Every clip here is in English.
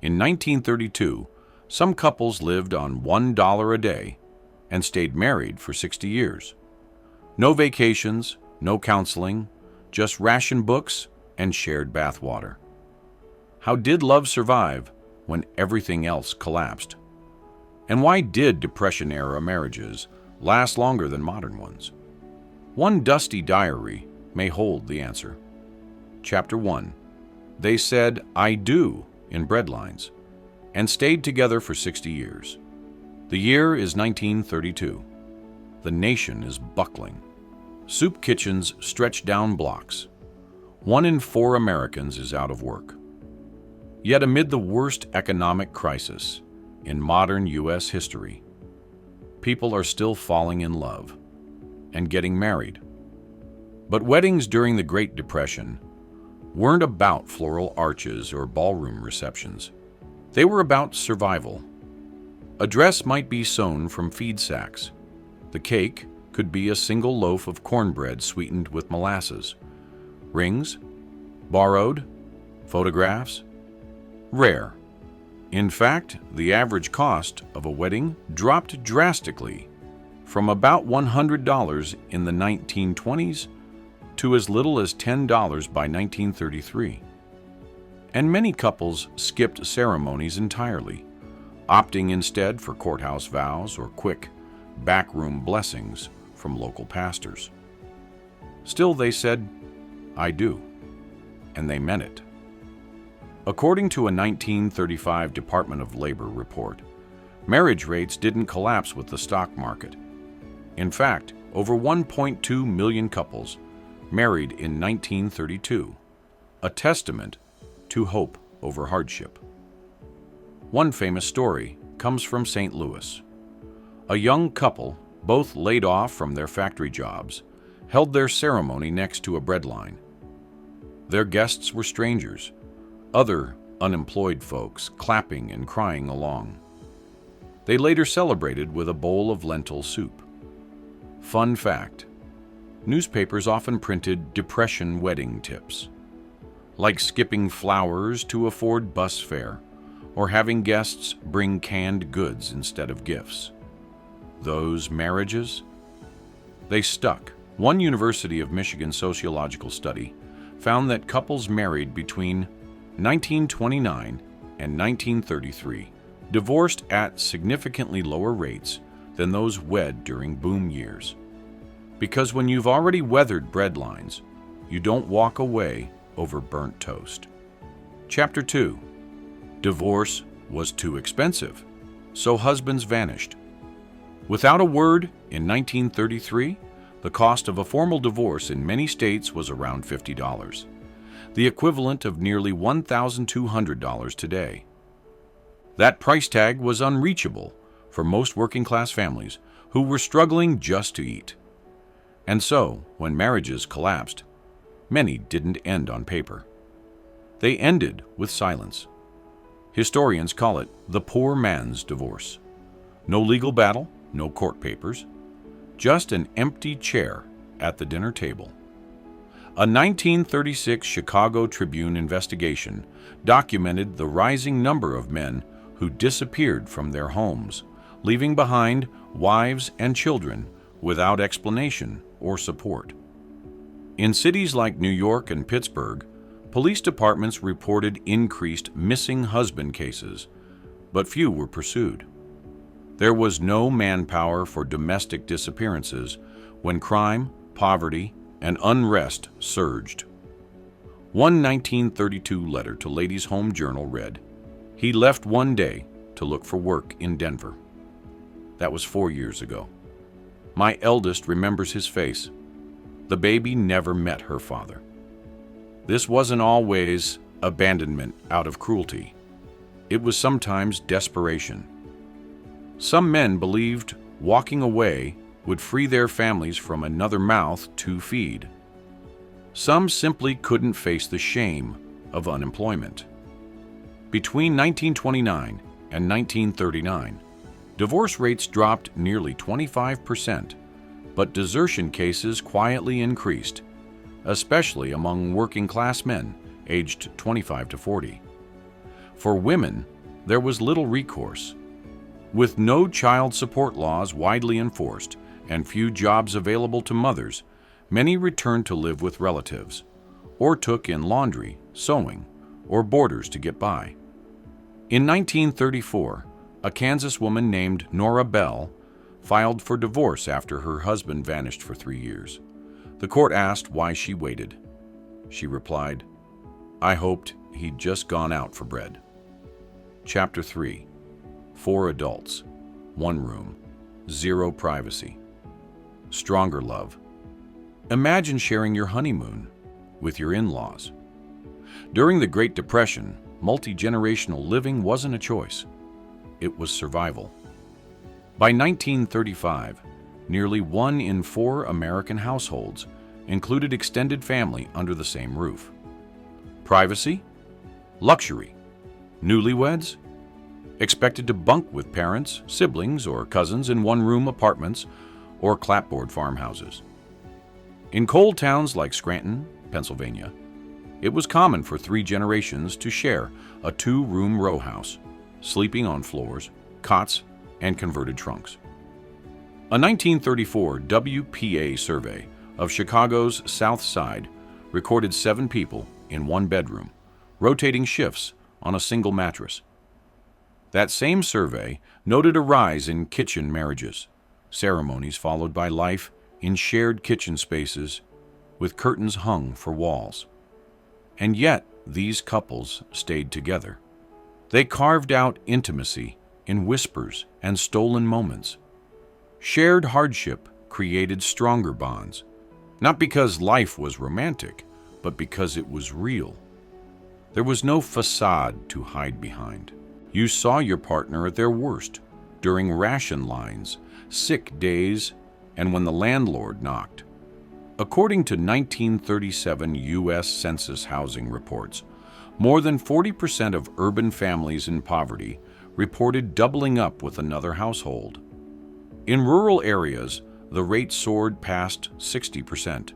In 1932, some couples lived on $1 a day and stayed married for 60 years. No vacations, no counseling, just ration books and shared bathwater. How did love survive when everything else collapsed? And why did Depression-era marriages last longer than modern ones? One dusty diary may hold the answer. Chapter 1. They said, "I do," in breadlines, and stayed together for 60 years. The year is 1932. The nation is buckling. Soup kitchens stretch down blocks. 1 in 4 Americans is out of work. Yet amid the worst economic crisis in modern U.S. history, people are still falling in love and getting married. But weddings during the Great Depression weren't about floral arches or ballroom receptions. They were about survival. A dress might be sewn from feed sacks. The cake could be a single loaf of cornbread sweetened with molasses. Rings? Borrowed? Photographs? Rare. In fact, the average cost of a wedding dropped drastically from about $100 in the 1920s to as little as $10 by 1933. And many couples skipped ceremonies entirely, opting instead for courthouse vows or quick, backroom blessings from local pastors. Still, they said, "I do," and they meant it. According to a 1935 Department of Labor report, marriage rates didn't collapse with the stock market. In fact, over 1.2 million couples married in 1932, a testament to hope over hardship. One famous story comes from St. Louis. A young couple, both laid off from their factory jobs, held their ceremony next to a breadline. Their guests were strangers, other unemployed folks clapping and crying along. They later celebrated with a bowl of lentil soup. Fun fact: newspapers often printed Depression wedding tips, like skipping flowers to afford bus fare or having guests bring canned goods instead of gifts. Those marriages? They stuck. One University of Michigan sociological study found that couples married between 1929 and 1933 divorced at significantly lower rates than those wed during boom years. Because when you've already weathered breadlines, you don't walk away over burnt toast. Chapter 2. Divorce was too expensive, so husbands vanished. Without a word, in 1933, the cost of a formal divorce in many states was around $50, the equivalent of nearly $1,200 today. That price tag was unreachable for most working-class families who were struggling just to eat. And so, when marriages collapsed, many didn't end on paper. They ended with silence. Historians call it the poor man's divorce. No legal battle, no court papers, just an empty chair at the dinner table. A 1936 Chicago Tribune investigation documented the rising number of men who disappeared from their homes, leaving behind wives and children without explanation or support. In cities like New York and Pittsburgh, police departments reported increased missing husband cases, but few were pursued. There was no manpower for domestic disappearances when crime, poverty, and unrest surged. One 1932 letter to Ladies' Home Journal read, "He left one day to look for work in Denver." That was 4 years ago. My eldest remembers his face. The baby never met her father. This wasn't always abandonment out of cruelty. It was sometimes desperation. Some men believed walking away would free their families from another mouth to feed. Some simply couldn't face the shame of unemployment. Between 1929 and 1939, divorce rates dropped nearly 25%, but desertion cases quietly increased, especially among working-class men aged 25 to 40. For women, there was little recourse. With no child support laws widely enforced and few jobs available to mothers, many returned to live with relatives, or took in laundry, sewing, or boarders to get by. In 1934, a Kansas woman named Nora Bell filed for divorce after her husband vanished for 3 years. The court asked why she waited. She replied, "I hoped he'd just gone out for bread." Chapter 3. 4 adults, 1 room, 0 privacy. Stronger love. Imagine sharing your honeymoon with your in-laws. During the Great Depression, multi-generational living wasn't a choice. It was survival. By 1935, nearly 1 in 4 American households included extended family under the same roof. Privacy? Luxury. Newlyweds? Expected to bunk with parents, siblings, or cousins in one-room apartments or clapboard farmhouses. In coal towns like Scranton, Pennsylvania, it was common for 3 generations to share a 2-room row house, sleeping on floors, cots, and converted trunks. A 1934 WPA survey of Chicago's South Side recorded 7 people in 1 bedroom, rotating shifts on a single mattress. That same survey noted a rise in kitchen marriages, ceremonies followed by life in shared kitchen spaces with curtains hung for walls. And yet, these couples stayed together. They carved out intimacy in whispers and stolen moments. Shared hardship created stronger bonds, not because life was romantic, but because it was real. There was no facade to hide behind. You saw your partner at their worst, during ration lines, sick days, and when the landlord knocked. According to 1937 U.S. Census housing reports, more than 40% of urban families in poverty reported doubling up with another household. In rural areas, the rate soared past 60%.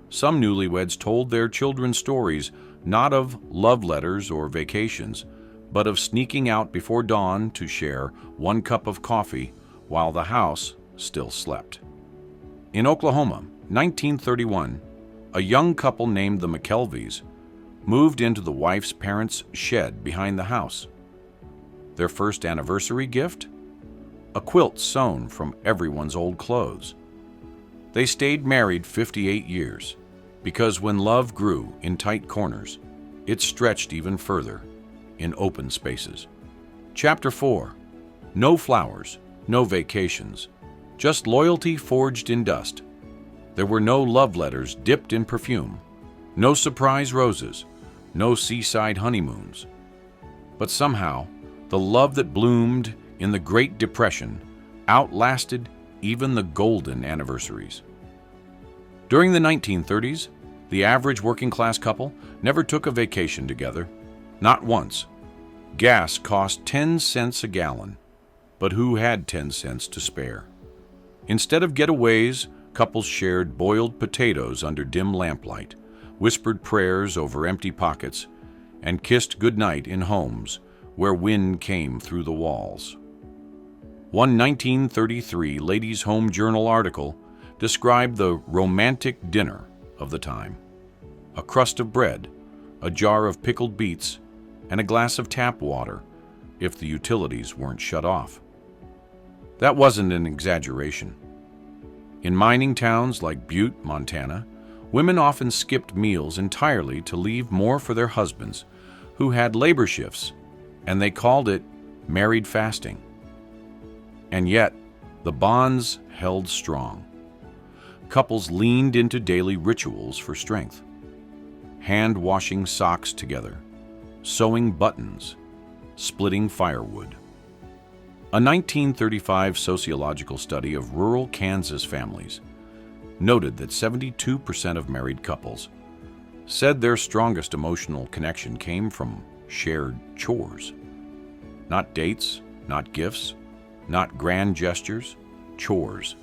Some newlyweds told their children stories not of love letters or vacations, but of sneaking out before dawn to share 1 cup of coffee while the house still slept. In Oklahoma, 1931, a young couple named the McKelveys moved into the wife's parents' shed behind the house. Their first anniversary gift? A quilt sewn from everyone's old clothes. They stayed married 58 years, because when love grew in tight corners, it stretched even further in open spaces. Chapter 4. No flowers, no vacations, just loyalty forged in dust. There were no love letters dipped in perfume, no surprise roses, no seaside honeymoons. But somehow, the love that bloomed in the Great Depression outlasted even the golden anniversaries. During the 1930s, the average working-class couple never took a vacation together, not once. Gas cost 10 cents a gallon, but who had 10 cents to spare? Instead of getaways, couples shared boiled potatoes under dim lamplight, whispered prayers over empty pockets, and kissed goodnight in homes where wind came through the walls. One 1933 Ladies' Home Journal article described the romantic dinner of the time: a crust of bread, a jar of pickled beets, and a glass of tap water if the utilities weren't shut off. That wasn't an exaggeration. In mining towns like Butte, Montana, women often skipped meals entirely to leave more for their husbands, who had labor shifts, and they called it married fasting. And yet, the bonds held strong. Couples leaned into daily rituals for strength: hand-washing socks together, sewing buttons, splitting firewood. A 1935 sociological study of rural Kansas families noted that 72% of married couples said their strongest emotional connection came from shared chores. Not dates, not gifts, not grand gestures, chores.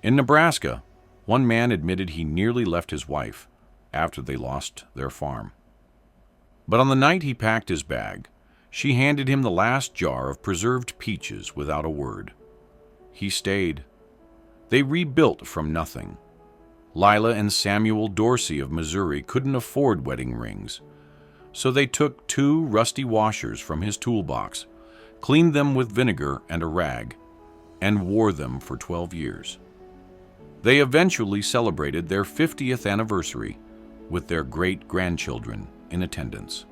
In Nebraska, one man admitted he nearly left his wife after they lost their farm. But on the night he packed his bag, She handed him the last jar of preserved peaches without a word. He stayed. They rebuilt from nothing. Lila and Samuel Dorsey of Missouri couldn't afford wedding rings, so they took 2 rusty washers from his toolbox, cleaned them with vinegar and a rag, and wore them for 12 years. They eventually celebrated their 50th anniversary with their great-grandchildren in attendance.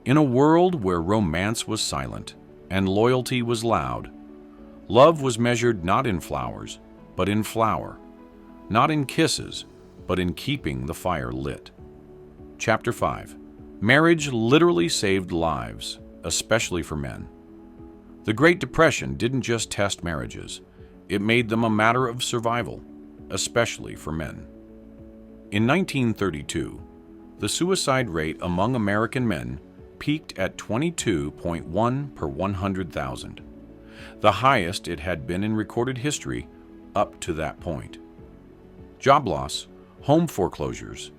In a world where romance was silent and loyalty was loud, love was measured not in flowers, but in flour, not in kisses, but in keeping the fire lit. Chapter 5. Marriage literally saved lives, especially for men. The Great Depression didn't just test marriages, it made them a matter of survival, especially for men. In 1932, the suicide rate among American men peaked at 22.1 per 100,000, the highest it had been in recorded history up to that point. Job loss, home foreclosures,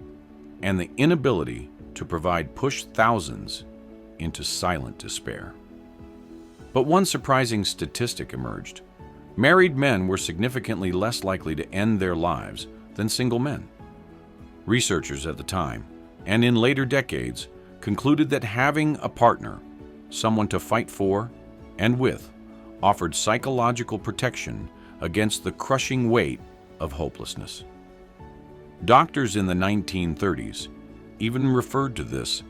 and the inability to provide pushed thousands into silent despair. But one surprising statistic emerged. Married men were significantly less likely to end their lives than single men. Researchers at the time, and in later decades, concluded that having a partner, someone to fight for and with, offered psychological protection against the crushing weight of hopelessness. Doctors in the 1930s even referred to this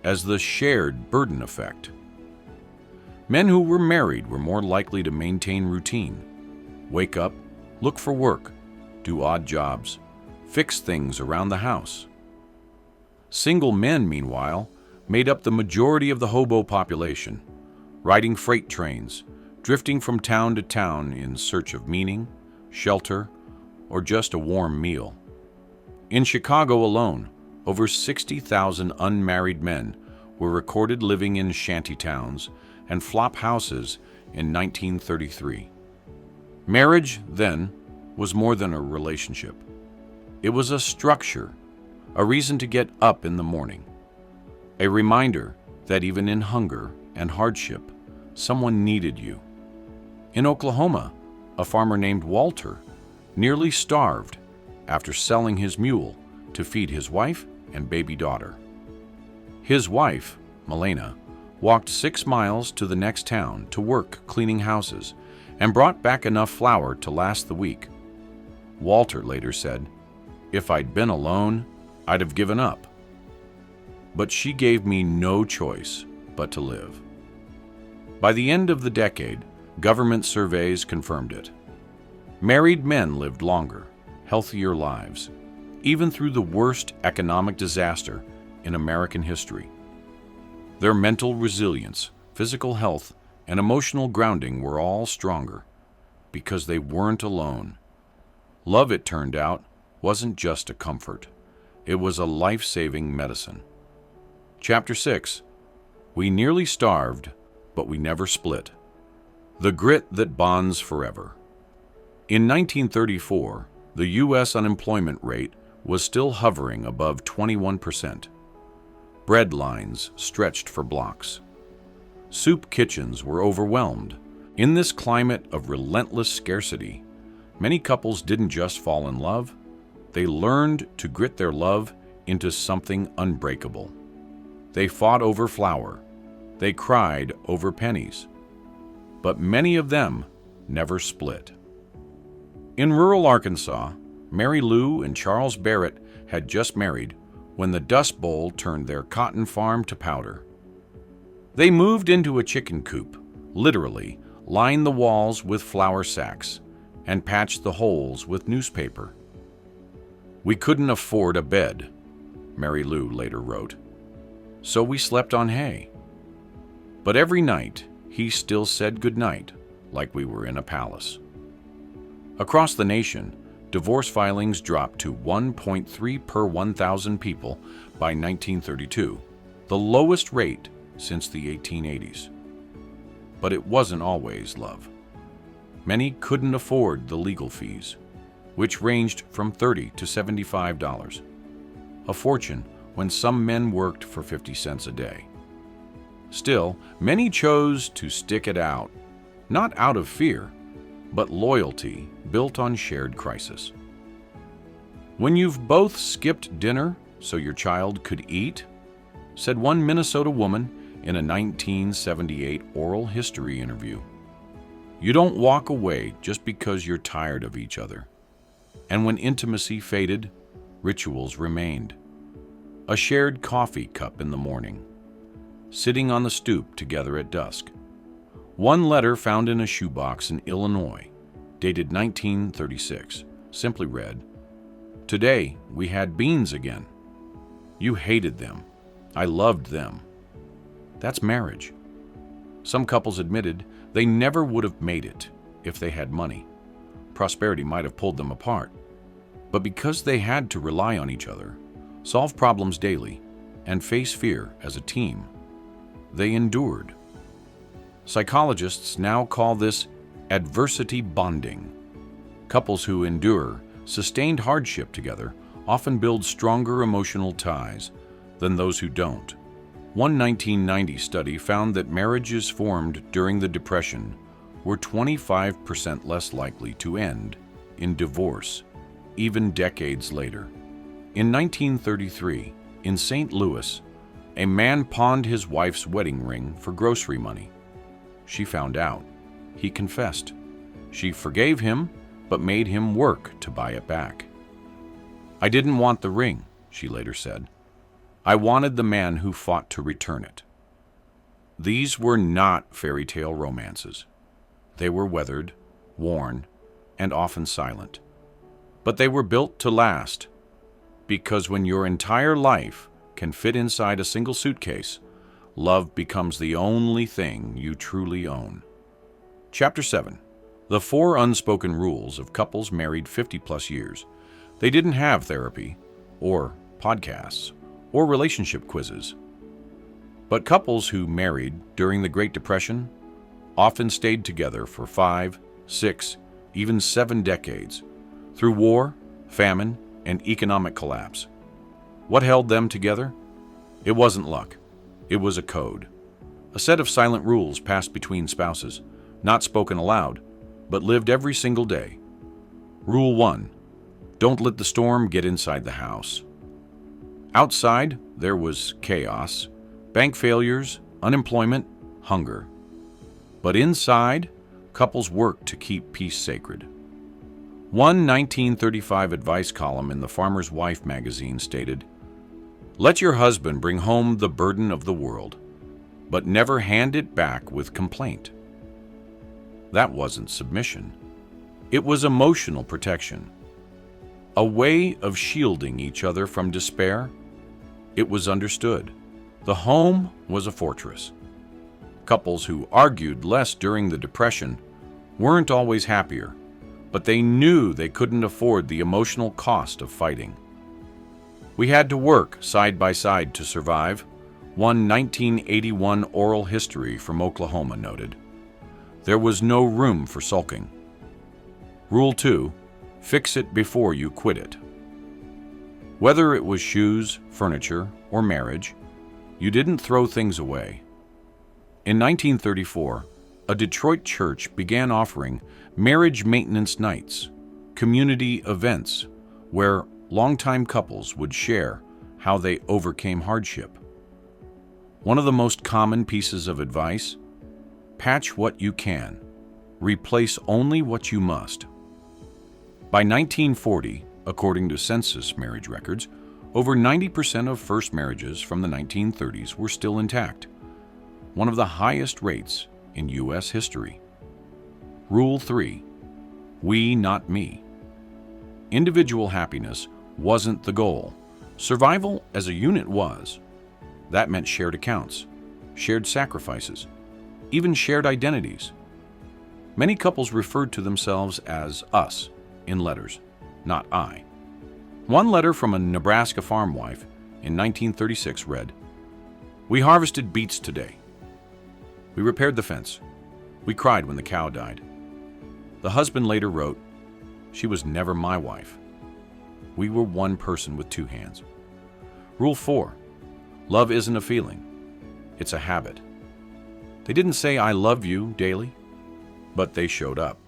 as the shared burden effect. Men who were married were more likely to maintain routine, wake up, look for work, do odd jobs, fix things around the house. Single men, meanwhile, made up the majority of the hobo population, riding freight trains, drifting from town to town in search of meaning, shelter, or just a warm meal. In Chicago alone, over 60,000 unmarried men were recorded living in shanty towns and flop houses in 1933. Marriage, then, was more than a relationship. It was a structure, a reason to get up in the morning, a reminder that even in hunger and hardship, someone needed you. In Oklahoma, a farmer named Walter nearly starved after selling his mule to feed his wife and baby daughter. His wife, Milena, walked 6 miles to the next town to work cleaning houses and brought back enough flour to last the week. Walter later said, "If I'd been alone, I'd have given up. But she gave me no choice but to live." By the end of the decade, government surveys confirmed it. Married men lived longer, healthier lives, even through the worst economic disaster in American history. Their mental resilience, physical health, and emotional grounding were all stronger because they weren't alone. Love, it turned out, wasn't just a comfort. It was a life-saving medicine. Chapter 6. We nearly starved, but we never split. The grit that bonds forever. In 1934, the U.S. unemployment rate was still hovering above 21%. Bread lines stretched for blocks. Soup kitchens were overwhelmed. In this climate of relentless scarcity, many couples didn't just fall in love, they learned to grit their love into something unbreakable. They fought over flour. They cried over pennies. But many of them never split. In rural Arkansas, Mary Lou and Charles Barrett had just married when the Dust Bowl turned their cotton farm to powder. They moved into a chicken coop, literally lined the walls with flour sacks, and patched the holes with newspaper. "We couldn't afford a bed," Mary Lou later wrote, "so we slept on hay." But every night, he still said goodnight like we were in a palace. Across the nation, divorce filings dropped to 1.3 per 1,000 people by 1932, the lowest rate since the 1880s. But it wasn't always love. Many couldn't afford the legal fees, which ranged from $30 to $75, a fortune when some men worked for 50 cents a day. Still, many chose to stick it out, not out of fear, but loyalty built on shared crisis. "When you've both skipped dinner so your child could eat," said one Minnesota woman in a 1978 oral history interview, "you don't walk away just because you're tired of each other." And when intimacy faded, rituals remained. A shared coffee cup in the morning, sitting on the stoop together at dusk. One letter found in a shoebox in Illinois, dated 1936, simply read, "Today we had beans again. You hated them. I loved them." That's marriage. Some couples admitted they never would have made it if they had money. Prosperity might have pulled them apart. But because they had to rely on each other, solve problems daily, and face fear as a team, they endured. Psychologists now call this adversity bonding. Couples who endure sustained hardship together often build stronger emotional ties than those who don't. One 1990 study found that marriages formed during the Depression were 25% less likely to end in divorce, even decades later. In 1933, in St. Louis, a man pawned his wife's wedding ring for grocery money. She found out. He confessed. She forgave him, but made him work to buy it back. "I didn't want the ring," she later said. "I wanted the man who fought to return it." These were not fairy tale romances. They were weathered, worn, and often silent. But they were built to last, because when your entire life can fit inside a single suitcase, love becomes the only thing you truly own. Chapter 7. The 4 unspoken rules of couples married 50-plus years. They didn't have therapy, or podcasts, or relationship quizzes. But couples who married during the Great Depression often stayed together for 5, 6, even 7 decades, through war, famine, and economic collapse. What held them together? It wasn't luck. It was a code. A set of silent rules passed between spouses, not spoken aloud, but lived every single day. Rule 1. Don't let the storm get inside the house. Outside, there was chaos, bank failures, unemployment, hunger. But inside, couples worked to keep peace sacred. One 1935 advice column in the Farmer's Wife magazine stated, "Let your husband bring home the burden of the world, but never hand it back with complaint." That wasn't submission. It was emotional protection. A way of shielding each other from despair. It was understood. The home was a fortress. Couples who argued less during the Depression weren't always happier, but they knew they couldn't afford the emotional cost of fighting. "We had to work side by side to survive," one 1981 oral history from Oklahoma noted. There was no room for sulking. Rule 2. Fix it before you quit it. Whether it was shoes, furniture, or marriage, you didn't throw things away. In 1934, a Detroit church began offering marriage maintenance nights, community events where longtime couples would share how they overcame hardship. One of the most common pieces of advice: patch what you can, replace only what you must. By 1940, according to census marriage records, over 90% of first marriages from the 1930s were still intact, one of the highest rates in U.S. history. Rule 3. We, not me. Individual happiness wasn't the goal. Survival as a unit was. That meant shared accounts, shared sacrifices, even shared identities. Many couples referred to themselves as us in letters, not I. One letter from a Nebraska farm wife in 1936 read, "We harvested beets today. We repaired the fence. We cried when the cow died." The husband later wrote, "She was never my wife. We were one person with 2 hands." Rule 4. Love isn't a feeling. It's a habit. They didn't say "I love you" daily, but they showed up.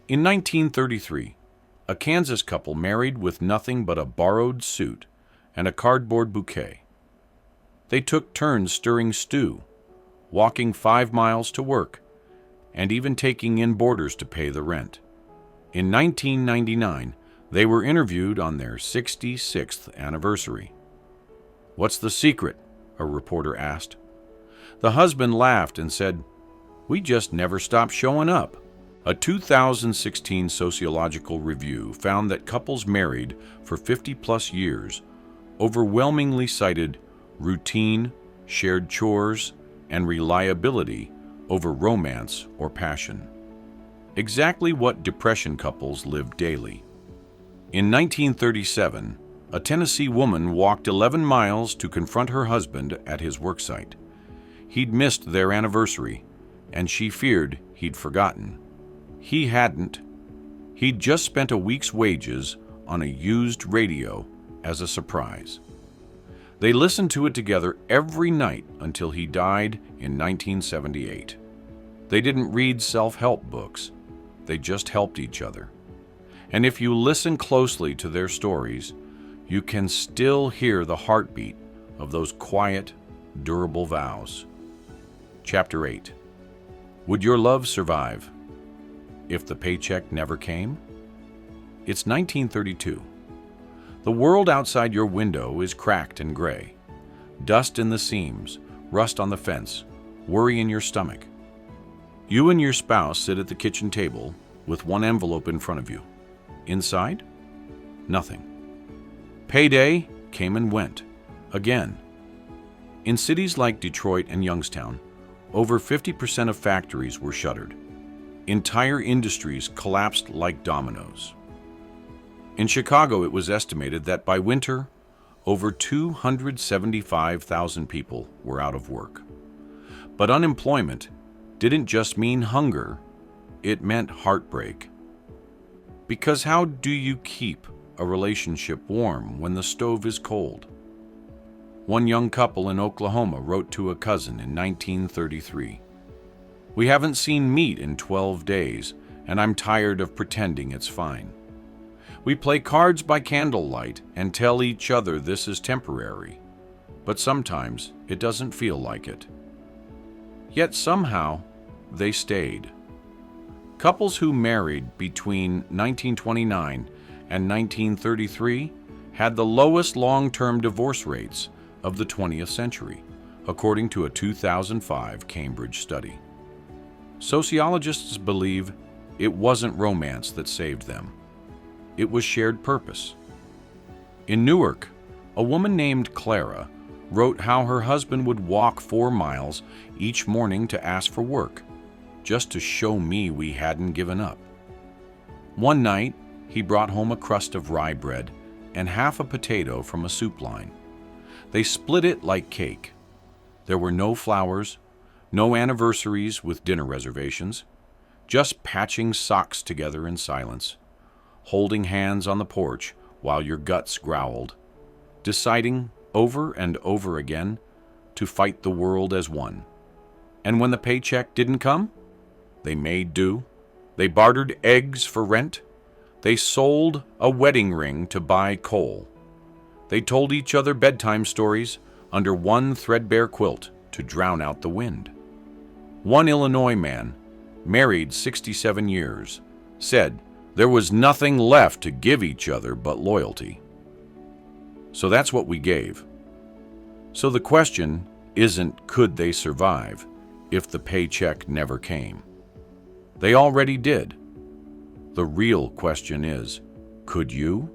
In 1933, a Kansas couple married with nothing but a borrowed suit and a cardboard bouquet. They took turns stirring stew, walking 5 miles to work, and even taking in boarders to pay the rent. In 1999, they were interviewed on their 66th anniversary. "What's the secret?" a reporter asked. The husband laughed and said, "We just never stop showing up." A 2016 sociological review found that couples married for 50-plus years overwhelmingly cited routine, shared chores, and reliability over romance or passion. Exactly what depression couples live daily. In 1937, a Tennessee woman walked 11 miles to confront her husband at his worksite. He'd missed their anniversary, and she feared he'd forgotten. He hadn't. He'd just spent a week's wages on a used radio as a surprise. They listened to it together every night until he died in 1978. They didn't read self-help books. They just helped each other. And if you listen closely to their stories, you can still hear the heartbeat of those quiet, durable vows. Chapter 8. Would your love survive if the paycheck never came? It's 1932. The world outside your window is cracked and gray. Dust in the seams, rust on the fence, worry in your stomach. You and your spouse sit at the kitchen table with one envelope in front of you. Inside? Nothing. Payday came and went. Again. In cities like Detroit and Youngstown, over 50% of factories were shuttered. Entire industries collapsed like dominoes. In Chicago, it was estimated that by winter, over 275,000 people were out of work. But unemployment didn't just mean hunger, it meant heartbreak. Because how do you keep a relationship warm when the stove is cold? One young couple in Oklahoma wrote to a cousin in 1933, "We haven't seen meat in 12 days, and I'm tired of pretending it's fine. We play cards by candlelight and tell each other this is temporary, but sometimes it doesn't feel like it." Yet somehow, they stayed. Couples who married between 1929 and 1933 had the lowest long-term divorce rates of the 20th century, according to a 2005 Cambridge study. Sociologists believe it wasn't romance that saved them. It was shared purpose. In Newark, a woman named Clara wrote how her husband would walk 4 miles each morning to ask for work, just to show me we hadn't given up. One night, he brought home a crust of rye bread and half a potato from a soup line. They split it like cake. There were no flowers, no anniversaries with dinner reservations, just patching socks together in silence, holding hands on the porch while your guts growled, deciding over and over again to fight the world as one. And when the paycheck didn't come, they made do. They bartered eggs for rent. They sold a wedding ring to buy coal. They told each other bedtime stories under one threadbare quilt to drown out the wind. One Illinois man, married 67 years, said there was nothing left to give each other but loyalty. So that's what we gave. So the question isn't could they survive if the paycheck never came. They already did. The real question is, could you?